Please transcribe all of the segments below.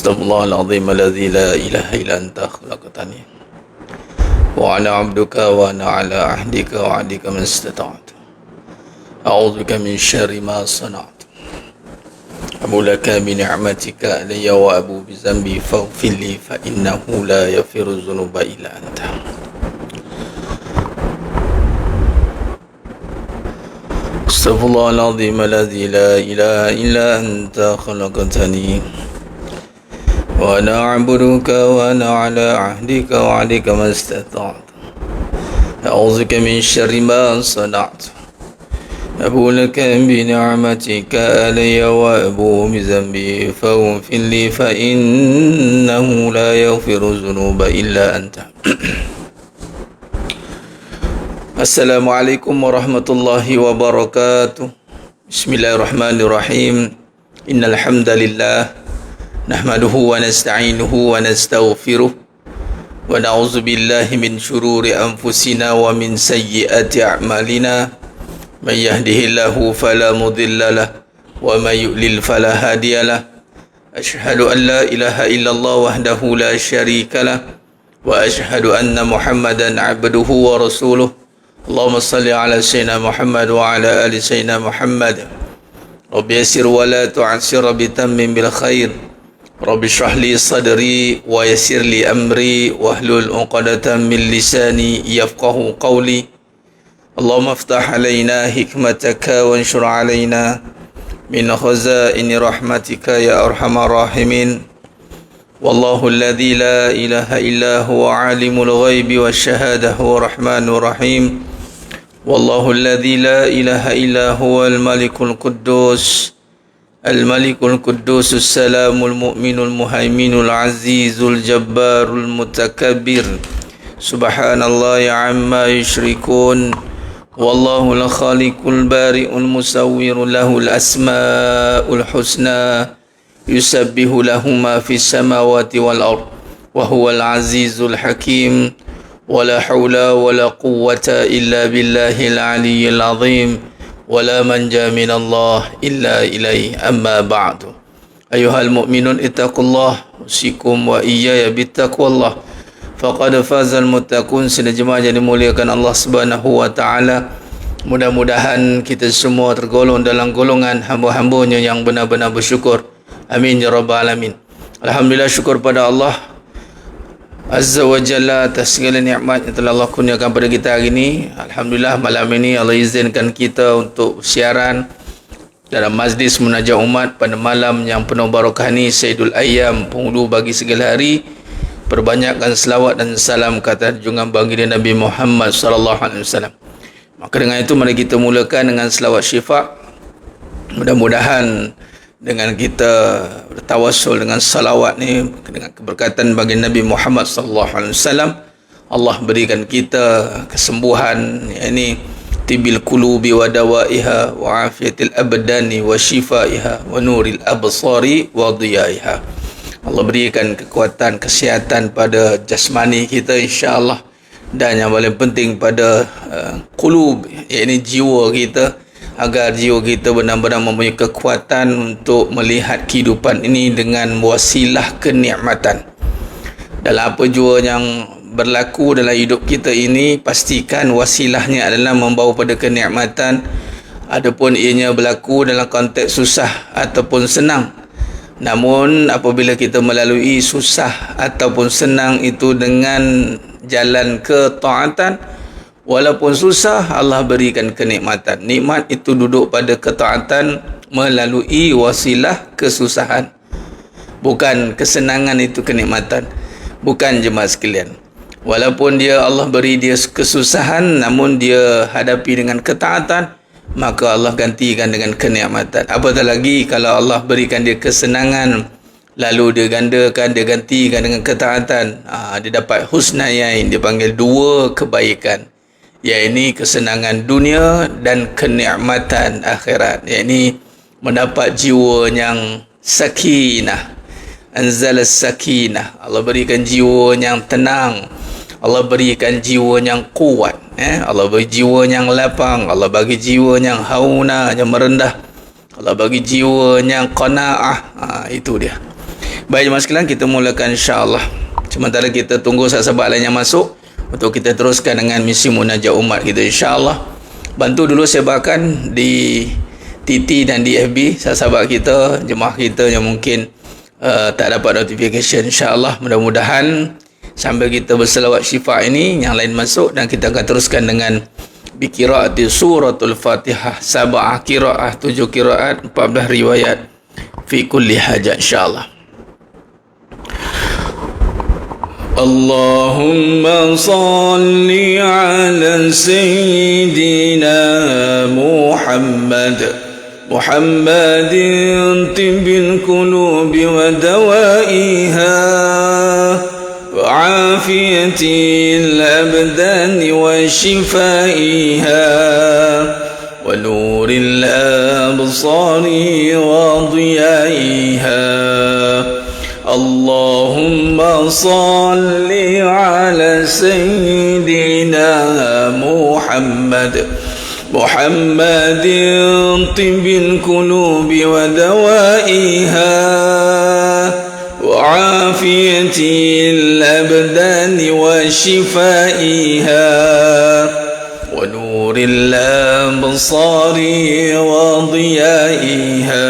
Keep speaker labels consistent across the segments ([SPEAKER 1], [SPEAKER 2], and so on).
[SPEAKER 1] Astaghfirullahaladzim alladzi la ilaha illa anta khalaqtani wa ana 'abduka wa ana 'ala ahdika wa 'adika mastata'tu. A'udzubika min syarri ma sana'tu. Abu laka bi ni'matika alayya wa abu bi zambi faghfir li fa innahu la yaghfiru dzunuba illa anta. Astaghfirullahaladzim alladzi la ilaha illa anta khalaqtani wa ana a'buduka wa ana 'ala 'ahdika wa 'adika mastata'tu. A'udzubika min syarri ma sana'tu. Abu laka bi ni'matika alayya wa abu bi zambi faghfir li fa innahu la yaghfiru dzunuba illa anta. Assalamualaikum warahmatullahi wabarakatuh. Bismillahirrahmanirrahim. Innal hamdalillah nahmaduhu wa nasta'inuhu wa nastaghfiruh wa na'udzu billahi min shururi anfusina wa min sayyiati a'malina. Man yahdihillahu fala mudilla lahu wa man yudlil fala hadiya lahu. Asyhadu an la ilaha illallah wahdahu la syarika lahu wa asyhadu anna Muhammadan 'abduhu wa rasuluh. Allahumma salli ala sayyidina Muhammad wa ala ali sayyidina Muhammad. Rabbi yassir wa la tu'assir bi tammin bil khair. Rabbi shrah li sadri wa yassir li amri wahlul 'uqdatam min lisani yafqahu qawli. Allahumma iftah alaina hikmataka wa anshur alaina min khazaini rahmatika ya arhamar rahimin. Wallahu alladhi la ilaha illa huwa alimul ghaibi wasyahadah wa rahmanur rahim. Wallahu alladhi la ilaha illa huwa al-malikul quddus al-malikul quddus as-salamul mu'minul muhaiminul azizul jabbarul mutakabbir. Subhanallahi amma yushrikun. Wallahu al-khaliqul bari'ul musawwir lahul asma'ul husna yusabbihu lahu ma fis samawati wal ard wa huwal azizul hakim. Wala hawla wala quwwata illa billahil aliyyil azim. Wala manja minallah illa ilaihi amma ba'du. Ayuhal mu'minun ittaqullah usikum wa iyaya bittaqwallah. Faqad fazal muttaqun. Sedang jemaah yang dimuliakan Allah Subhanahu wa taala, mudah-mudahan kita semua tergolong dalam golongan hamba-hambanya yang benar-benar bersyukur. Amin ya rabbal alamin. Alhamdulillah, syukur pada Allah Azza wa Jalla atas segala nikmat yang telah Allah kurniakan pada kita hari ini. Alhamdulillah, malam ini Allah izinkan kita untuk siaran dalam majlis munajat umat pada malam yang penuh barakah ini, Sayyidul Ayyam, penghulu bagi segala hari. Perbanyakkan selawat dan salam kata junjungan baginda Nabi Muhammad sallallahu alaihi wasallam. Maka dengan itu mari kita mulakan dengan selawat syifa. Mudah-mudahan dengan kita bertawassul dengan salawat ni, dengan keberkatan baginda Nabi Muhammad sallallahu alaihi wasallam, Allah berikan kita kesembuhan, yakni tibil qulubi wa dawaiha wa afiyatil abdani wa shifaiha wa nuril absari wa dhiyaiha. Allah berikan kekuatan, kesihatan pada jasmani kita insya-Allah, dan yang paling penting pada qulub, iaitu jiwa kita, agar jiwa kita benar-benar mempunyai kekuatan untuk melihat kehidupan ini dengan wasilah kenikmatan. Dalam apa jua yang berlaku dalam hidup kita ini, pastikan wasilahnya adalah membawa pada kenikmatan. Adapun ianya berlaku dalam konteks susah ataupun senang. Namun apabila kita melalui susah ataupun senang itu dengan jalan ketaatan, walaupun susah, Allah berikan kenikmatan. Nikmat itu duduk pada ketaatan melalui wasilah kesusahan. Bukan kesenangan itu kenikmatan. Bukan jemaah sekalian. Walaupun Allah beri dia kesusahan, namun dia hadapi dengan ketaatan, maka Allah gantikan dengan kenikmatan. Apatah lagi kalau Allah berikan dia kesenangan, lalu dia gandakan, dia gantikan dengan ketaatan. Dia dapat husnayain, dia panggil dua kebaikan, iaitu kesenangan dunia dan kenikmatan akhirat, iaitu mendapat jiwa yang sakinah. Anzalas sakinah, Allah berikan jiwa yang tenang, Allah berikan jiwa yang kuat, Allah bagi jiwa yang lapang, Allah bagi jiwa yang hauna, yang merendah, Allah bagi jiwa yang qanaah. Itu dia. Baik jemaah sekalian, kita mulakan insya-Allah. Sementara kita tunggu sahabat-sahabat lain yang masuk untuk kita teruskan dengan misi munajat umat kita insya-Allah. Bantu dulu sebarkan di TT dan di FB sahabat-sahabat kita, jemaah kita yang mungkin tak dapat notification insya-Allah. Mudah-mudahan sambil kita berselawat syifa ini yang lain masuk dan kita akan teruskan dengan biqiraati suratul Fatihah, 7 qiraat, 7 qiraat, 14 riwayat fi kulli hajat insya-Allah. Allahumma salli ala sayyidina Muhammadin tibbil qulubi wa dawaiha wa afiyatil abdani wa shifaiha wa nuril absari wa diyaiha. Allahumma salli ala sayyidina Muhammadin tibbil qulubi wa dawaiha wa afiyatil abdani wa shifaiha wa nuril absari wa diyaiha.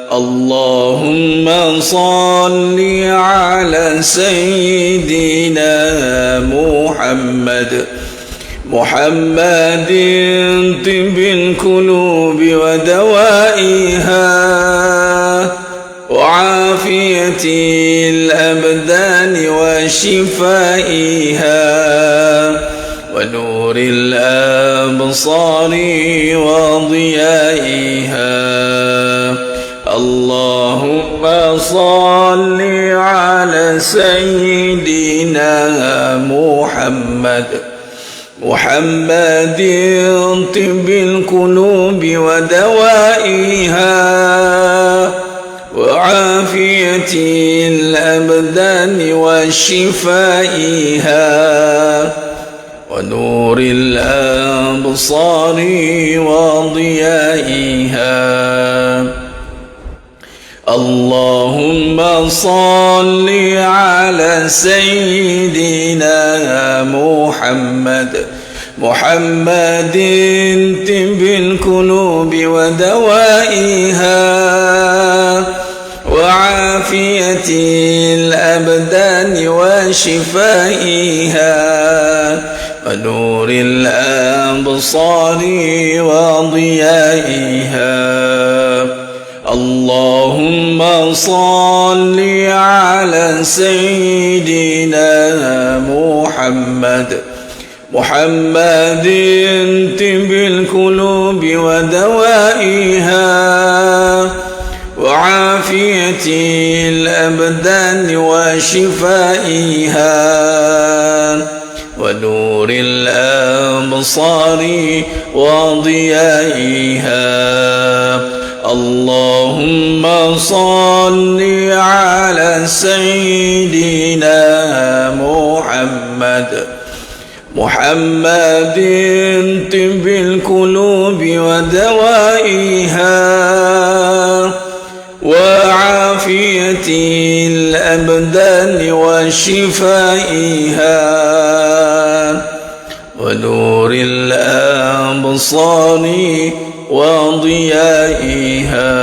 [SPEAKER 1] Allahumma salli ala sayyidina Muhammadin tibbil qulubi wa dawaiha wa afiyatil abdani wa shifaiha wa nuril absari wa diyaiha. Allahumma salli ala sayyidina Muhammadin tibbil qulubi wa dawaiha wa afiyatil abdani wa shifaiha wa nuril absari wa diyaiha. Allahumma salli ala sayyidina Muhammadin tibbil qulubi wa dawaiha wa afiyatil abdani wa shifaiha wa nuril absari wa diyaiha. Allahumma salli ala sayyidina Muhammadin tibbil qulubi wa dawaiha wa afiyatil abdani wa shifaiha wa nuril absari wa diyaiha. Allahumma salli ala sayyidina Muhammadin tibbil qulubi wa dawaiha wa afiyatil abdani wa shifaiha wa nuril absari وضيائها.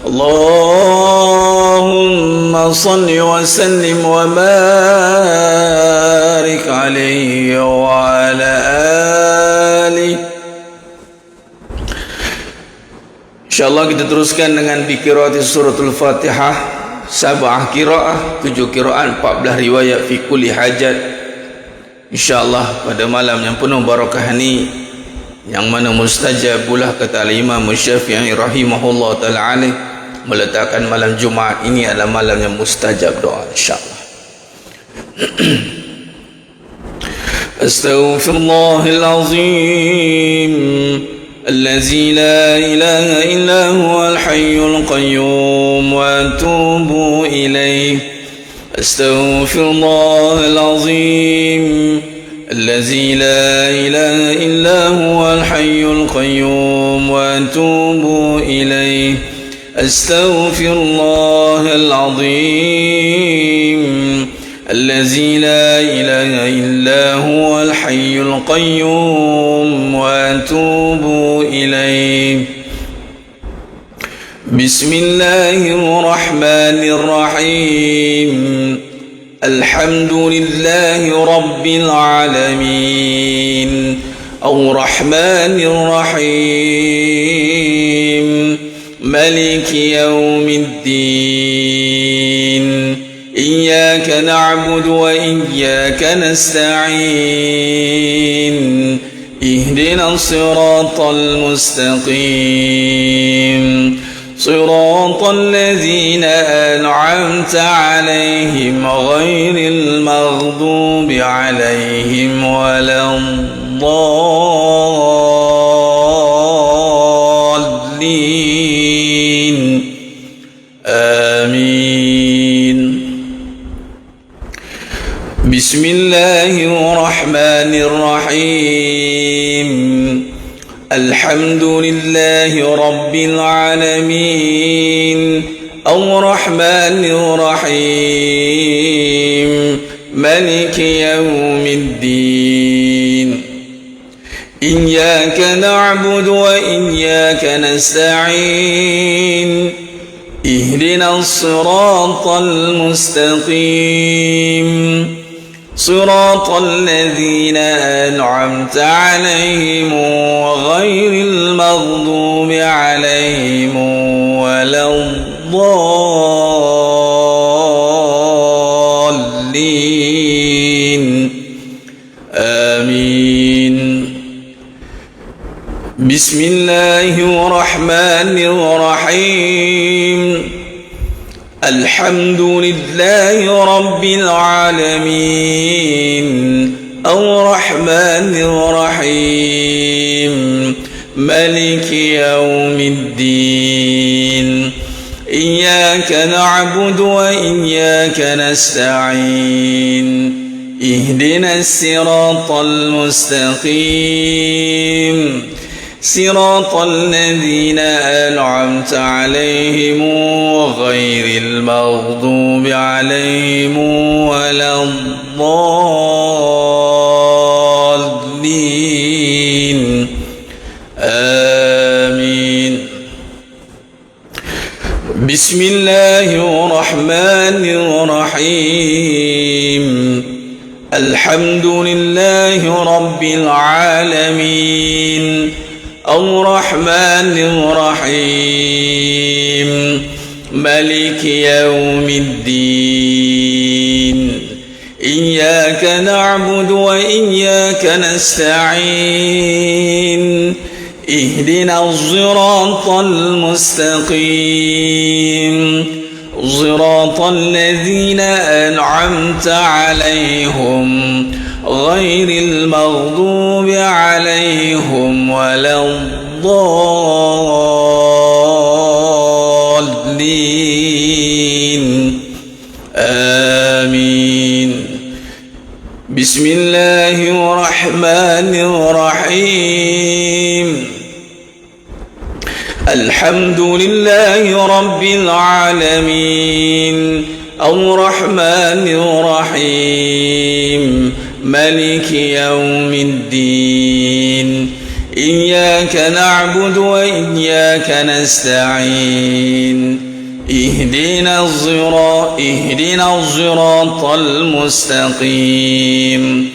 [SPEAKER 1] اللهم صل وسلم وبارك عليه وعلى آله. InsyaAllah kita teruskan dengan biqiraati suratul Fatihah, 7 qiraat, 7 qiraat, 14 riwayat fi kulli hajat. InsyaAllah pada malam yang penuh barakah ini, yang mana mustajabulah kata Imam Syafi'i rahimahullah ta'ala alaih, meletakkan malam Jumaat ini adalah malam yang mustajab doa insyaAllah. Astaghfirullahal azim allazi la ilaha illa huwal hayyul qayyum wa atubu ilaih. Astaghfirullahal azim الذي لا إله إلا هو الحي القيوم وأتوب إليه. أستغفر الله العظيم الذي لا إله إلا هو الحي القيوم وأتوب إليه. بسم الله الرحمن الرحيم. الحمد لله رب العالمين الرحمن الرحيم ملك يوم الدين إياك نعبد وإياك نستعين اهدنا الصراط المستقيم صراط الذين أنعمت عليهم غير المغضوب عليهم ولا الضالين آمين. بسم الله الرحمن الرحيم. الحمد لله رب العالمين الرحمن الرحيم ملك يوم الدين إياك نعبد وإياك نستعين اهدنا الصراط المستقيم صراط الذين أنعمت عليهم غير المغضوب عليهم ولا الضالين آمين. بسم الله الرحمن الرحيم. الحمد لله رب العالمين الرحمن الرحيم ملك يوم الدين إياك نعبد وإياك نستعين اهدنا الصراط المستقيم صراط الذين أنعمت عليهم غير المغضوب عليهم ولا الضالين آمين. بسم الله الرحمن الرحيم. الحمد لله رب العالمين الرحمن الرحيم ملك يوم الدين إياك نعبد وإياك نستعين اهدنا الصراط المستقيم صراط الذين أنعمت عليهم غير المغضوب عليهم ولا الضالين آمين. بسم الله الرحمن الرحيم. الحمد لله رب العالمين الرحمن الرحيم ملك يوم الدين إياك نعبد وإياك نستعين اهدنا الصراط المستقيم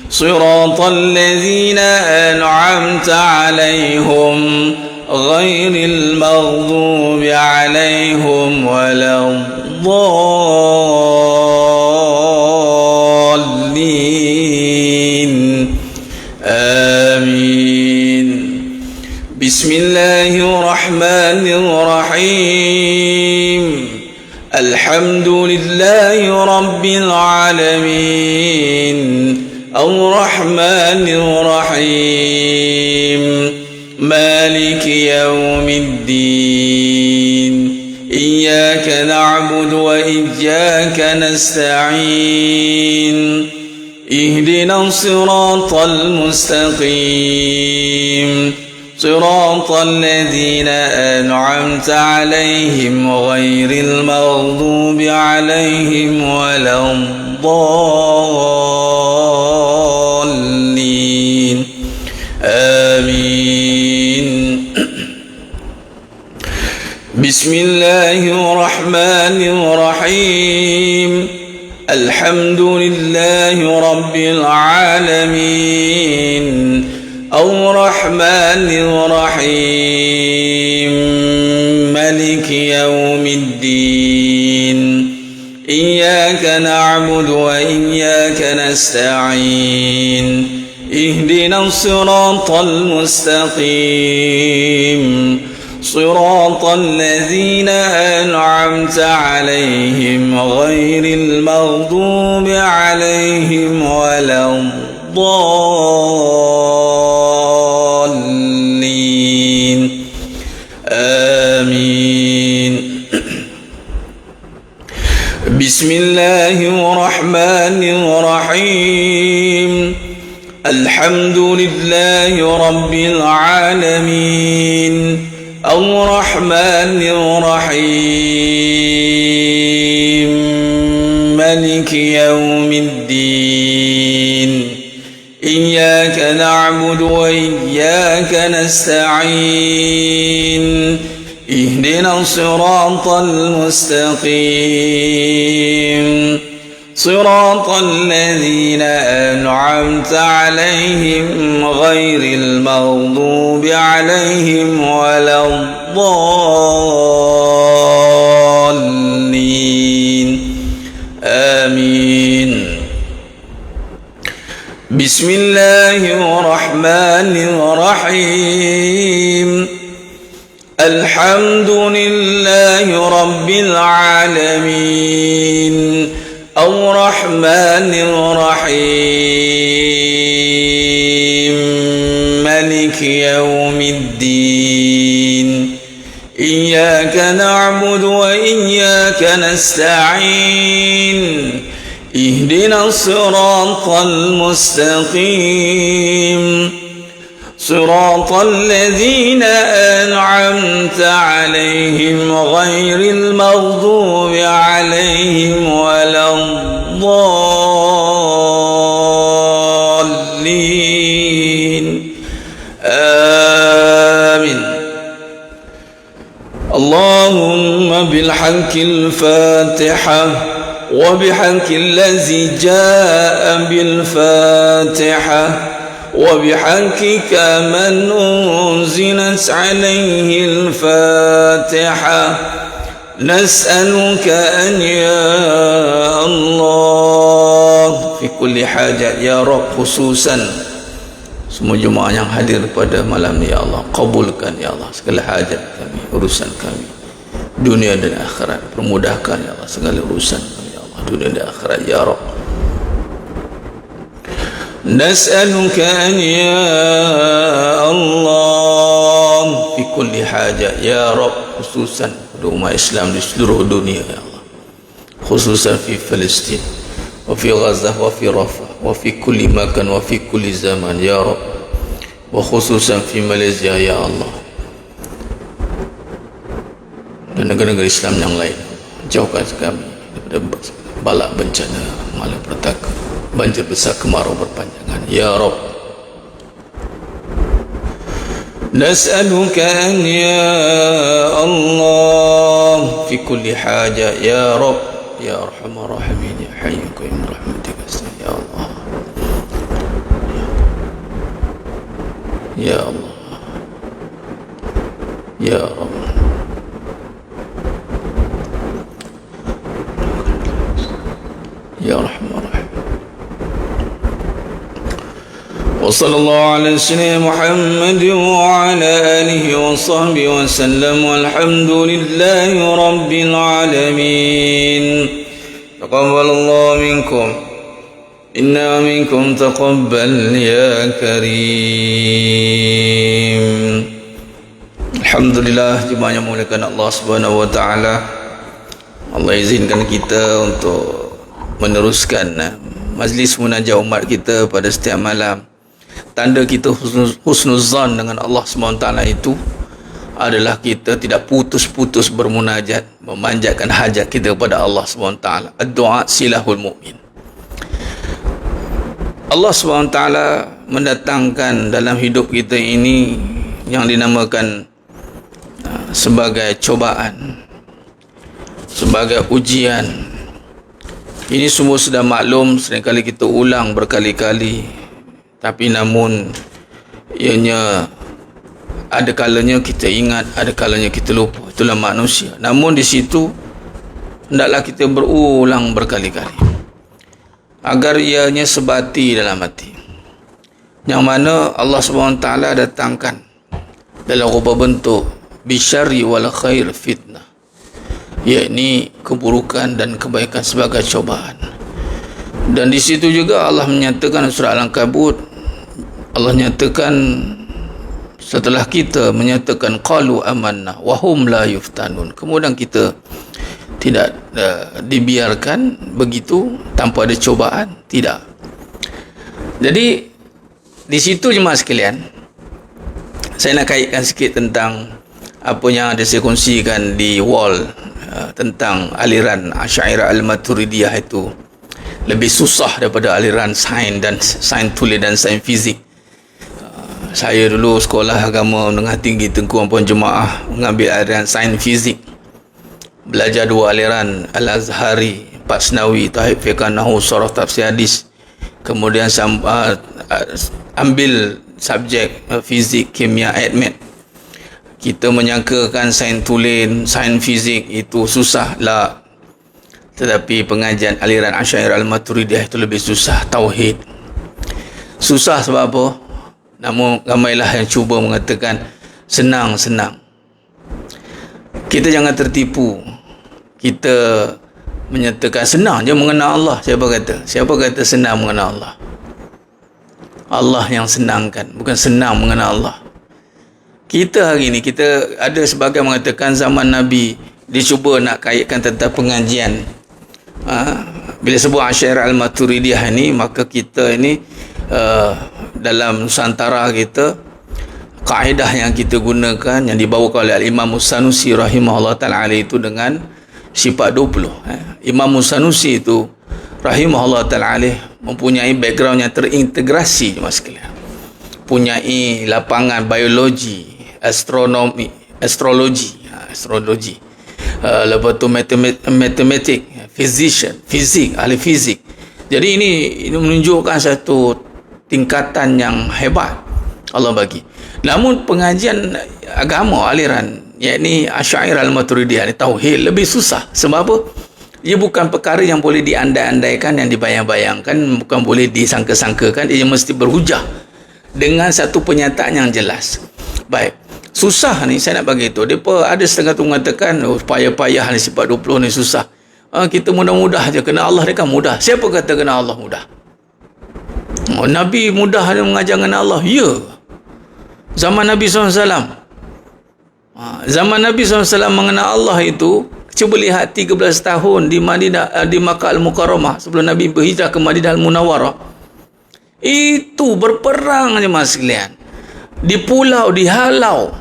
[SPEAKER 1] صراط الذين أنعمت عليهم غير المغضوب عليهم ولا الضالين آمين. بسم الله الرحمن الرحيم. الحمد لله رب العالمين الرحمن الرحيم مالك يوم الدين إياك نعبد وإياك نستعين اهدنا الصراط المستقيم صراط الذين أنعمت عليهم غير المغضوب عليهم ولا الضالين آمين. بسم الله الرحمن الرحيم. الحمد لله رب العالمين الرحمن الرحيم مالك يوم الدين إياك نعبد وإياك نستعين اهدنا الصراط المستقيم صراط الذين أنعمت عليهم غير المغضوب عليهم ولا الضالين آمين. بسم الله الرحمن الرحيم. الحمد لله رب العالمين الرحمن الرحيم مالك يوم الدين إياك نعبد وإياك نستعين اهدنا الصراط المستقيم صراط الذين أنعمت عليهم غير المغضوب عليهم ولا الضالين آمين. بسم الله الرحمن الرحيم. الحمد لله رب العالمين الرحمن الرحيم مالك يوم الدين إياك نعبد وإياك نستعين اهدنا الصراط المستقيم صراط الذين أنعمت عليهم غير المغضوب عليهم ولا الضالين آمين. اللهم بالحق الفاتحة وبحق الذي جاء بالفاتحة وبحقك من أنزلت عليه الفاتحة نسألك أن يا الله في كل حاجة يا رب خصوصا semua jemaah yang hadir pada malam ini ya Allah kabulkan ya Allah segala hajat kami urusan kami dunia dan akhirat permudahkan ya Allah segala urusan kami ya Allah dunia dan akhirat ya Rabb. نسألك أن يا الله في كل حاجة يا رب خصوصا umat Islam di seluruh dunia ya Allah خصوصا في فلسطين وفي غزة وفي رفح وفي كل مكان وفي كل زمان يا رب وخصوصا في ماليزيا ya Allah dan negara-negara Islam yang lain jauhkan kami daripada bala bencana malapetaka banjir besar kemarau berpanjangan ya Rabb. Nas'aluka an ya Allah fi kulli haja ya Rabb ya Arhamar Rahimin ya Hayyu Qayyum rahmatika ya Allah ya Allah ya Rabb. Ya Rahman Rahim. وصلى الله على سيدنا محمد وعلى آله وصحبه وسلم والحمد لله رب العالمين. تقبل الله منكم إنا منكم تقبل يا كريم. Alhamdulillah, jemaah yang muliakan Allah Subhanahu wa taala. Allah izinkan kita untuk meneruskan majlis munajat umat kita pada setiap malam. tanda kita husnuzan dengan Allah SWT itu adalah kita tidak putus-putus bermunajat, memanjatkan hajat kita kepada Allah SWT. Ad-du'a silahul mu'min. Allah SWT mendatangkan dalam hidup kita ini yang dinamakan sebagai cobaan, sebagai ujian. Ini semua sudah maklum, seringkali kita ulang berkali-kali, tapi namun ianya ada kalanya kita ingat, ada kalanya kita lupa. Itulah manusia. Namun di situ hendaklah kita berulang berkali-kali agar ianya sebati dalam hati, yang mana Allah SWT datangkan dalam rupa bentuk bisyarri wal khair fitnah, yakni keburukan dan kebaikan sebagai cobaan. Dan di situ juga Allah menyatakan surah Al-Ankabut, Allah nyatakan setelah kita menyatakan qalu amanna wa hum la yuftanun, kemudian kita tidak dibiarkan begitu tanpa ada cobaan, tidak. Jadi di situ jemaah sekalian, saya nak kaitkan sikit tentang apa yang ada saya kongsikan di wall tentang aliran Asy'ariyah Al-Maturidiyah itu lebih susah daripada aliran sains tulis dan sains fizik. Saya dulu sekolah agama menengah tinggi Tengku Ampuan Jemaah mengambil aliran sains fizik, belajar dua aliran, Al-Azhari, Pasnawi, Tahib Fiqh Nahwu, Sharh Tafsir Hadis. Kemudian ambil subjek fizik, kimia, admat. Kita menyangkakan sains tulis, sains fizik itu susah lah. Tetapi pengajian aliran Asy'ariyah Al-Maturidiyah itu lebih susah. Tauhid susah sebab apa? Namun ramailah yang cuba mengatakan senang-senang. Kita jangan tertipu. Kita menyatakan senang je mengenal Allah. Siapa kata? Siapa kata senang mengenal Allah? Allah yang senangkan, bukan senang mengenal Allah. Kita hari ini, kita ada sebagai mengatakan zaman Nabi dicuba nak kaitkan tentang pengajian. Bila sebut Asy'ariyah Al-Maturidiyah ini, maka kita ini dalam Nusantara kita, kaedah yang kita gunakan yang dibawakan oleh Imam Sanusi rahimahullah ta'ala itu dengan sifat 20. Imam Sanusi itu rahimahullah ta'ala mempunyai background yang terintegrasi, jemaah sekalian. Punyai lapangan biologi, astronomi, astrologi, lepas tu matematik, fizik, ahli fizik. Jadi ini menunjukkan satu tingkatan yang hebat Allah bagi. Namun pengajian agama aliran yakni Asy'ariyah Al-Maturidiyah ni tauhid lebih susah. Sebab apa? Ia bukan perkara yang boleh diandai-andaikan, yang dibayang-bayangkan, bukan boleh disangka-sangkakan. Ia mesti berhujah dengan satu pernyataan yang jelas. Baik, susah ni saya nak bagi tu. Depa ada setengah tu mengatakan payah-payah ni sifat 20 ni susah. Kita mudah-mudah je, kena Allah dia kan mudah. Siapa kata kena Allah mudah? Nabi mudah dia mengajar dengan Allah. Ya. Zaman Nabi SAW. Zaman Nabi SAW mengenal Allah itu, cuba lihat 13 tahun di Madinah, di Makkah Al-Mukarramah sebelum Nabi berhijrah ke Madinah Al-Munawwarah. Itu berperang je mas sekalian. Di pulau, di halau,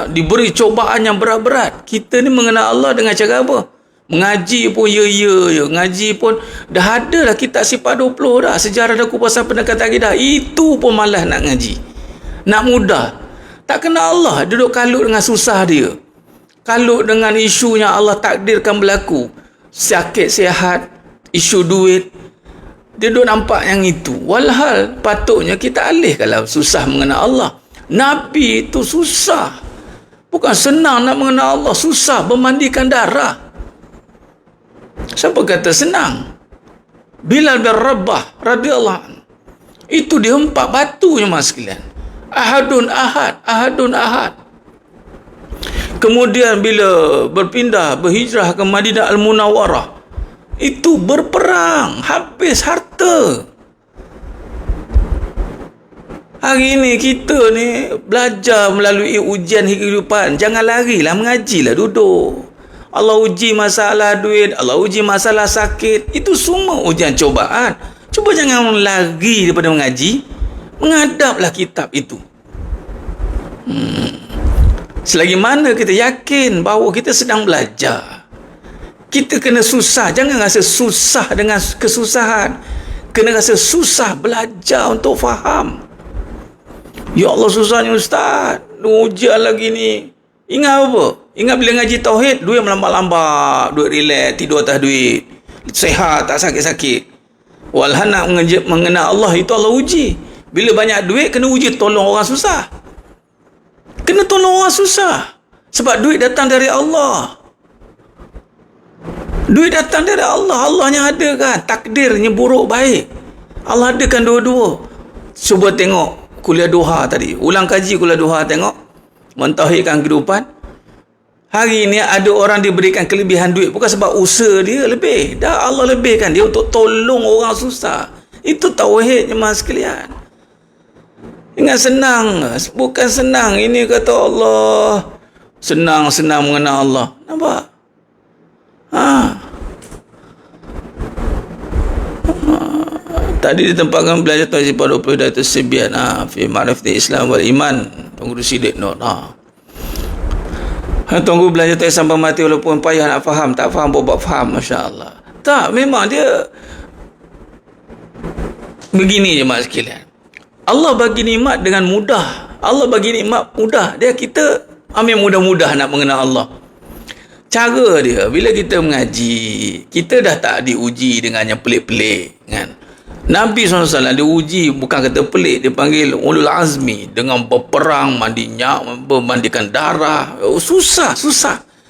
[SPEAKER 1] diberi cobaan yang berat-berat. Kita ni mengenal Allah dengan cara apa? Mengaji pun ya. Ngaji pun dah ada dah kitab sifat 20 dah. Sejarah dah kupasan pendekatan akidah. Itu pun malas nak ngaji. Nak mudah. Tak kenal Allah. Duduk kalut dengan susah dia. Kalut dengan isunya Allah takdirkan berlaku. Sakit sihat, isu duit. Dia duduk nampak yang itu. Walhal patutnya kita alih kalau susah mengenal Allah. Nabi itu susah. Bukan senang nak mengenal Allah. Susah memandikan darah. Siapa kata senang? Bilal bin Rabah radhiyallahu anhu, itu dihempak batunya mas sekalian. Ahadun ahad. Kemudian bila berhijrah ke Madinah Al-Munawwarah, itu berperang, habis harta. Hari ini kita ni belajar melalui ujian kehidupan. Jangan larilah, mengajilah, duduk. Allah uji masalah duit, Allah uji masalah sakit. Itu semua ujian cobaan. Cuba jangan lari daripada mengaji. Menghadaplah kitab itu. Selagi mana kita yakin bahawa kita sedang belajar, kita kena susah. Jangan rasa susah dengan kesusahan. Kena rasa susah belajar untuk faham. Ya Allah, susahnya Ustaz, ujian lagi ni. Ingat apa? Ingat bila ngaji tauhid, duit melambat-lambat, duit relax, tidur atas duit, sehat, tak sakit-sakit. Walhan nak mengenal Allah, itu Allah uji. Bila banyak duit, kena uji tolong orang susah. Kena tolong orang susah. Sebab duit datang dari Allah. Duit datang dari Allah. Allah yang adakan. Takdirnya buruk baik. Allah adakan dua-dua. Cuba tengok kuliah duha tadi. Ulang kaji kuliah duha, tengok. Mentauhidkan kehidupan. Hari ini ada orang diberikan kelebihan duit. Bukan sebab usaha dia lebih. Dah Allah lebihkan dia untuk tolong orang susah. Itu tauhid jemaah sekalian. Ingat, senang. Bukan senang. Ini kata Allah, senang-senang mengenal Allah. Nampak? Tadi ditempatkan belajar tauhid pada 20 Datuk Sebian fi ma'rifatil Islam wal Iman. Tunggu Sidik Nur. Tunggu belajar tauhid sampai mati walaupun payah nak faham. Tak faham, buat faham. Masya Allah. Tak, memang dia begini je mak sekalian. Allah bagi nikmat dengan mudah. Allah bagi nikmat mudah. Dia kita ambil mudah-mudah nak mengenal Allah. Cara dia, bila kita mengaji, kita dah tak diuji dengan yang pelik-pelik, kan? Nabi SAW diuji bukan kata pelik, dia panggil ulul azmi, dengan berperang, memandikan darah. Susah.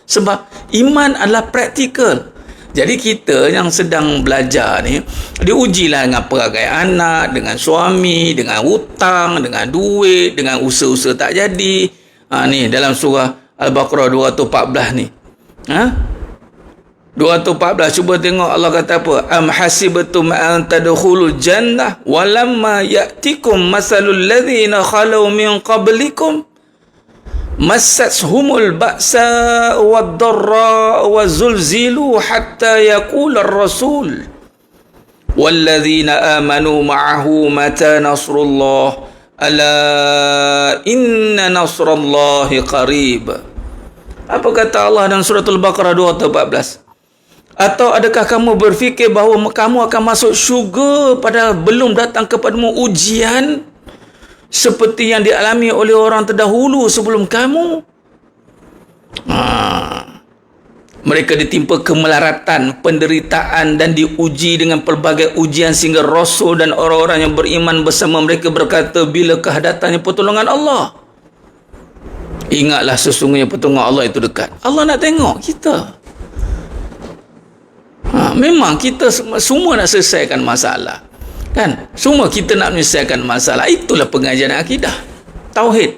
[SPEAKER 1] Sebab iman adalah praktikal. Jadi kita yang sedang belajar ni, diujilah dengan perangai anak, dengan suami, dengan hutang, dengan duit, dengan usaha-usaha tak jadi. Ni dalam surah Al-Baqarah 214 ni. 214, cuba tengok Allah kata apa? Am hasibtum an tadkhulul jannah walamma ya'tikum masalul ladzina khalu min qablikum massathumul ba'sa wad-dharra wa zulzilu hatta yaqula ar-rasul walladzina amanu ma'ahu mata nasrullah ala inna nasrallahi qarib. Apa kata Allah dalam surah Al-Baqarah 214? Atau adakah kamu berfikir bahawa kamu akan masuk syurga pada belum datang kepadamu ujian seperti yang dialami oleh orang terdahulu sebelum kamu? Mereka ditimpa kemelaratan, penderitaan dan diuji dengan pelbagai ujian sehingga Rasul dan orang-orang yang beriman bersama mereka berkata, bilakah datangnya pertolongan Allah? Ingatlah sesungguhnya pertolongan Allah itu dekat. Allah nak tengok kita. Memang kita semua nak selesaikan masalah, kan? Semua kita nak menyelesaikan masalah. Itulah pengajian akidah tauhid.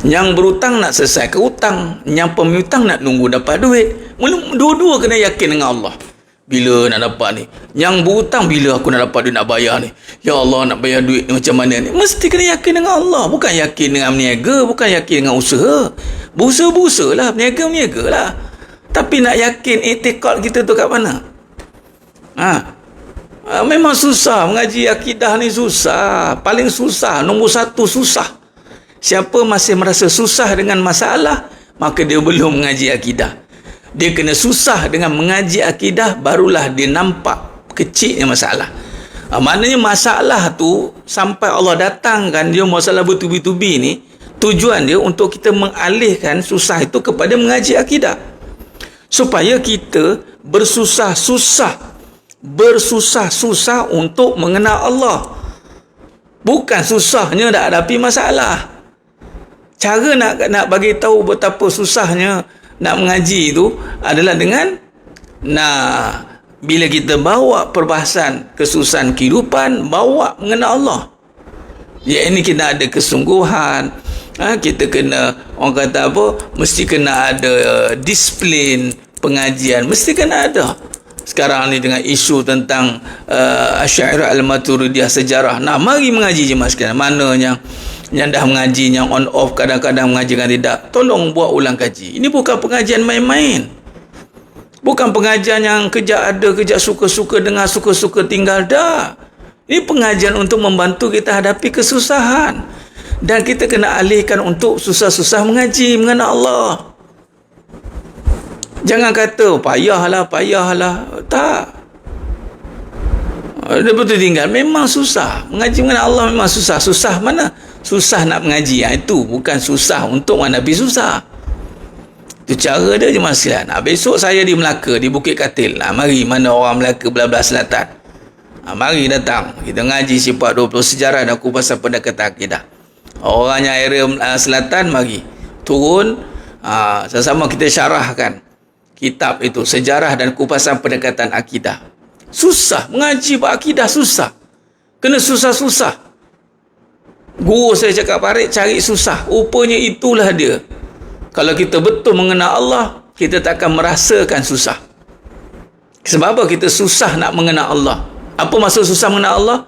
[SPEAKER 1] Yang berhutang nak selesaikan hutang, yang pemiutang nak nunggu dapat duit. Dua-dua kena yakin dengan Allah. Bila nak dapat ni? Yang berhutang, bila aku nak dapat duit nak bayar ni? Ya Allah, nak bayar duit ni macam mana ni? Mesti kena yakin dengan Allah. Bukan yakin dengan meniaga, bukan yakin dengan usaha. Berusaha lah, meniaga lah. Tapi nak yakin i'tiqad kita tu kat mana? Memang susah. Mengaji akidah ni susah. Paling susah. Nombor satu susah. Siapa masih merasa susah dengan masalah, maka dia belum mengaji akidah. Dia kena susah dengan mengaji akidah, barulah dia nampak kecilnya masalah. Maknanya masalah tu sampai Allah datangkan dia masalah bertubi-tubi ni, tujuan dia untuk kita mengalihkan susah itu kepada mengaji akidah. Supaya kita bersusah-susah untuk mengenal Allah. Bukan susahnya nak hadapi masalah. Cara nak bagi tahu betapa susahnya nak mengaji itu adalah dengan bila kita bawa perbahasan kesusahan kehidupan, bawa mengenal Allah. Ya, ini kita ada kesungguhan. Kita kena, orang kata apa, mesti kena ada disiplin pengajian, mesti kena ada. Sekarang ni dengan isu tentang Asy'ariyah Al-Maturidiyah sejarah. Mari mengaji je mas sekalian. Mana yang dah mengaji, yang on off, kadang-kadang mengaji kan tidak, tolong buat ulang kaji. Ini bukan pengajian main-main. Bukan pengajian yang kejap ada, kejap suka-suka dengar, suka-suka tinggal. Dah. Ini pengajian untuk membantu kita hadapi kesusahan. Dan kita kena alihkan untuk susah-susah mengaji mengenal Allah. Jangan kata payahlah. Tak. Dia betul tinggal. Memang susah. Mengaji mengenal Allah memang susah. Susah mana? Susah nak mengaji. Itu bukan susah untuk menghadapi susah. Itu cara dia je masalah. Besok saya di Melaka, di Bukit Katil. Mari mana orang Melaka belah-belah selatan. Mari datang. Kita ngaji sifat 20 sejarah dan kupasan pendekatan akidah. Orangnya area selatan, mari turun. Sama-sama kita syarahkan kitab itu, sejarah dan kupasan pendekatan akidah. Susah. Mengaji berakidah susah. Kena susah-susah. Guru saya cakap parik, cari susah. Rupanya itulah dia. Kalau kita betul mengenal Allah, kita tak akan merasakan susah. Sebab apa kita susah nak mengenal Allah? Apa maksud susah mengenal Allah?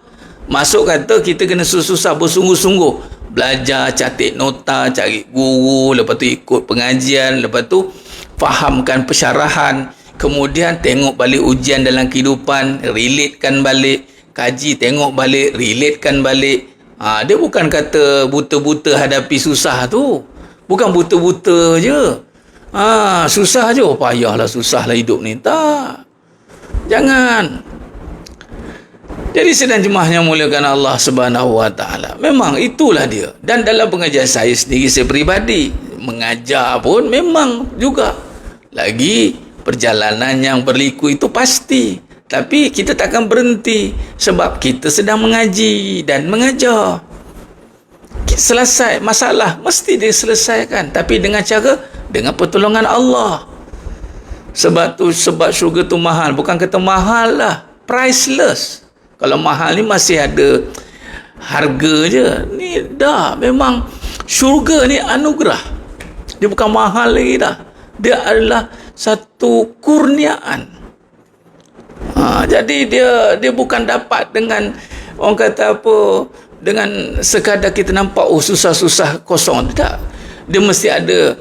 [SPEAKER 1] Maksud kata kita kena susah bersungguh-sungguh. Belajar, catik nota, cari guru, lepas tu ikut pengajian, lepas tu fahamkan persyarahan, kemudian tengok balik ujian dalam kehidupan, relatekan balik, kaji, tengok balik, relatekan balik. Dia bukan kata buta-buta hadapi susah tu. Bukan buta-buta je. Susah je. Payahlah, susahlah hidup ni. Tak. Jangan. Jadi sedang jemaah yang muliakan Allah Subhanahu Wa Taala. Memang itulah dia. Dan dalam pengajian saya sendiri, saya peribadi, mengajar pun memang juga. Lagi perjalanan yang berliku itu pasti. Tapi kita takkan berhenti. Sebab kita sedang mengaji dan mengajar. Selesai masalah mesti diselesaikan, tapi dengan pertolongan Allah. Sebab syurga tu mahal. Bukan kata mahal lah, priceless. Kalau mahal ni masih ada harga je. Ni dah memang syurga ni anugerah. Dia bukan mahal lagi dah. Dia adalah satu kurniaan. Jadi dia bukan dapat dengan orang kata apa, dengan sekadar kita nampak susah-susah kosong. Tak. Dia mesti ada,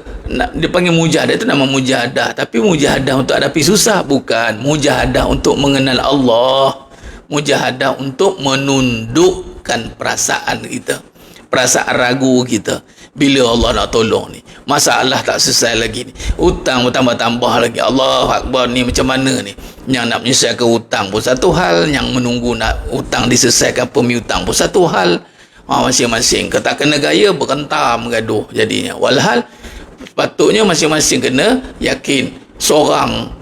[SPEAKER 1] dia panggil mujahadah, itu nama mujahadah. Tapi mujahadah untuk hadapi susah, bukan. Mujahadah untuk mengenal Allah. Mujahadah untuk menundukkan perasaan kita, perasaan ragu kita. Bila Allah nak tolong ni, masalah tak selesai lagi ni, hutang bertambah-tambah lagi, Allahu Akbar, ni macam mana ni? Yang nak menyelesaikan hutang pun satu hal, yang menunggu nak hutang diselesaikan pemiutang pun satu hal. Masing-masing kata kena gaya, berkentam gaduh jadinya. Walhal patutnya masing-masing kena yakin. Seorang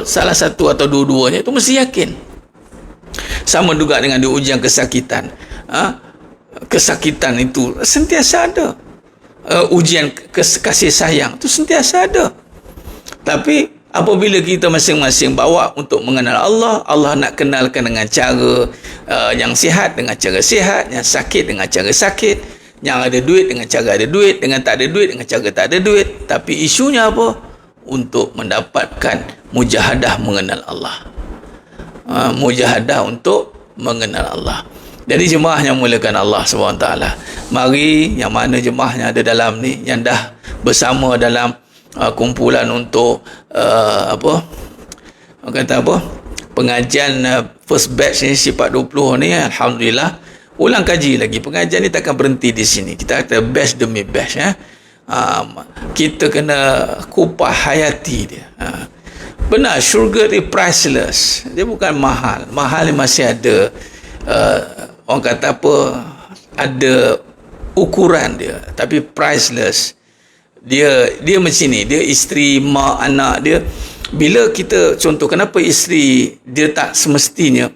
[SPEAKER 1] salah satu atau dua-duanya itu mesti yakin. Sama juga dengan di ujian kesakitan. Kesakitan itu sentiasa ada. Ujian kasih sayang itu sentiasa ada. Tapi apabila kita masing-masing bawa untuk mengenal Allah, Allah nak kenalkan dengan cara yang sihat dengan cara sihat, yang sakit dengan cara sakit, yang ada duit dengan cara ada duit, dengan tak ada duit dengan cara tak ada duit. Tapi isunya apa? Untuk mendapatkan mujahadah mengenal Allah. Mujahadah untuk mengenal Allah. Jadi jemaah yang muliakan Allah SWT, mari yang mana jemaahnya ada dalam ni, yang dah bersama dalam kumpulan untuk pengajian first batch ni, sifat 20 ni, alhamdulillah, ulang kaji lagi. Pengajian ni takkan berhenti di sini. Kita kata batch demi batch. Kita kena kupah hayati dia. Benar, syurga ni priceless. Dia bukan mahal. Mahal ni masih ada orang kata apa, ada ukuran dia, tapi priceless. Dia macam ni, dia isteri, mak, anak dia. Bila kita contoh, kenapa isteri dia tak semestinya,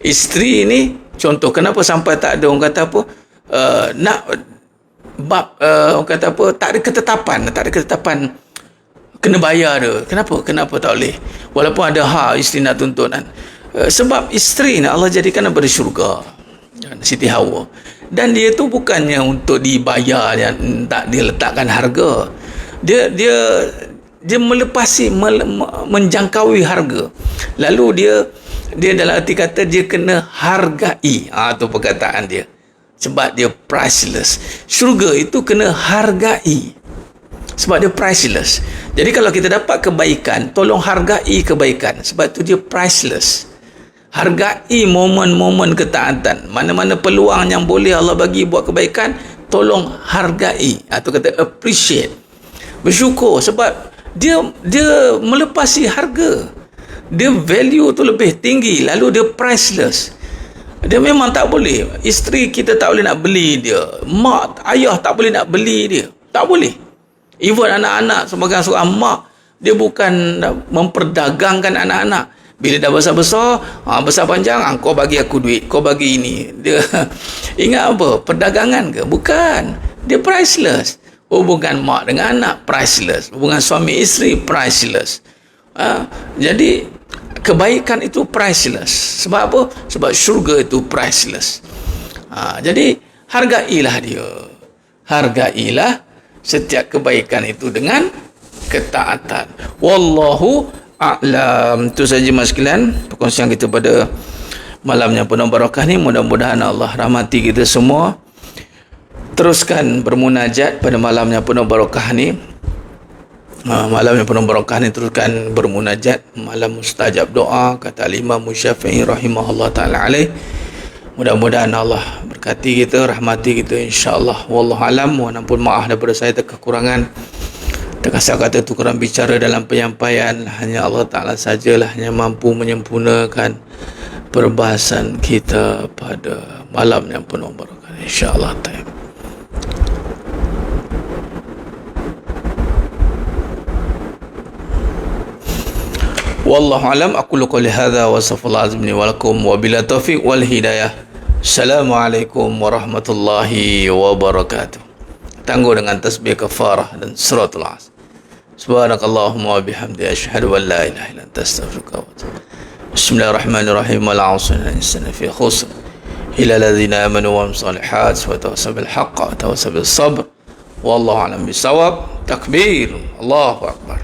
[SPEAKER 1] isteri ni contoh, kenapa sampai tak ada orang kata apa, orang kata apa, tak ada ketetapan kena bayar dia. Kenapa tak boleh, walaupun ada hak isteri nak tuntut kan? Sebab isteri ni Allah jadikan daripada syurga, Siti Hawa, dan dia tu bukannya untuk dibayar, tak dia letakkan harga. Dia melepasi, menjangkaui harga. Lalu dia dalam arti kata dia kena hargai. Tu perkataan dia. Sebab dia priceless. Syurga itu kena hargai. Sebab dia priceless. Jadi kalau kita dapat kebaikan, tolong hargai kebaikan. Sebab tu dia priceless. Hargai momen-momen ketaatan. Mana-mana peluang yang boleh Allah bagi buat kebaikan, tolong hargai, atau kata appreciate, bersyukur, sebab dia melepasi harga. Dia value tu lebih tinggi, lalu dia priceless. Dia memang tak boleh. Isteri kita tak boleh nak beli dia. Mak, ayah tak boleh nak beli dia. Tak boleh. Even anak-anak sebagai seorang mak, dia bukan memperdagangkan anak-anak. Bila dah besar-besar, besar panjang, kau bagi aku duit, kau bagi ini. Dia ingat apa? Perdagangan ke? Bukan. Dia priceless. Hubungan mak dengan anak priceless. Hubungan suami isteri priceless. Jadi kebaikan itu priceless. Sebab apa? Sebab syurga itu priceless. Jadi hargailah dia. Hargailah setiap kebaikan itu dengan ketaatan. Wallahu a'lam. Itu saja mas sekalian perkongsian kita pada malamnya penuh barakah ni. Mudah-mudahan Allah rahmati kita semua. Teruskan bermunajat pada malamnya penuh barakah ni. Malamnya penuh barakah ni teruskan bermunajat. Malam mustajab doa, kata Imam Syafi'i rahimahullah ta'ala alaih. Mudah-mudahan Allah berkati kita, rahmati kita insya-Allah. Wallahu alam. Mohon ampun maaf daripada saya kekurangan. Terkasar kata tu kurang bicara dalam penyampaian. Hanya Allah Ta'ala sajalah yang mampu menyempurnakan perbahasan kita pada malam yang penuh barakah, insya-Allah. Wallahu alam. Aqulu qouli hadza wa astaghfirullah azim li wa lakum wa bila taufiq wal hidayah. Assalamualaikum warahmatullahi wabarakatuh. Tangguh dengan tasbih kafarah dan suratul asr. Subhanakallahumma wa bihamdika asyhadu an la ilaha illa anta astaghfiruka wa atubu ilaik. Bismillahirrahmanirrahim. Wal 'asri innal fi khusr illa alladhina amanu wa amilus solihat wa tawassaw bil haqq wa tawassaw bis sabr. Wallahu a'lam bisawab. Takbir. Allahu akbar.